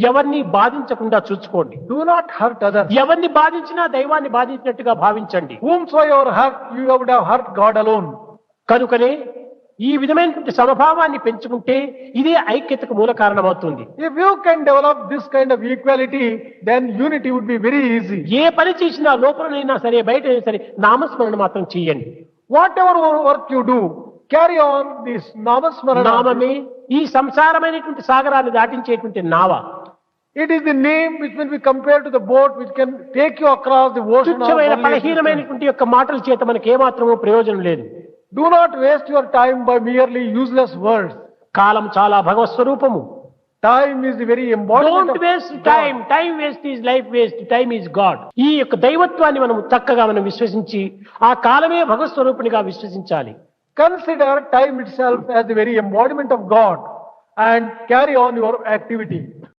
ఎవరిని బాధించకుండా చూసుకోండి. Do not hurt others. ఎవరిని బాధించినా దైవాన్ని బాధించినట్టుగా భావించండి. Whomsoever hurt, you would have hurt God alone. కనుకనే ఈ విధమైనటువంటి సమభావాన్ని పెంచుకుంటే ఇదే ఐక్యతకు మూల కారణమవుతుంది. If you can develop this kind of equality, then unity would be very easy. ఏ పని చేసినా లోపలనైనా సరే బయటైనా సరే నామస్మరణ మాత్రం చేయండి. Whatever work you do, carry on this namasmarana. నామమే ఈ సంసారమైనటువంటి సాగరాన్ని దాటించేటువంటి నావ. It is the name which will be compared to the boat which can take you across the ocean. తుచ్చమైన బలహీనమైనటువంటి యొక్క మాటల చేత మనకి ఏమాత్రమూ ప్రయోజనం లేదు. Do not waste your time by merely useless words. కాలం చాలా భగవత్ స్వరూపము. Time is the very embodiment don't of waste God. Time. Time waste is life waste. Time is God. ఈ యొక్క దైవత్వాన్ని మనం చక్కగా మనం విశ్వసించి ఆ కాలమే భగవత్ స్వరూపునిగా విశ్వసించాలి. Consider time itself as the very embodiment of God and carry on your activity.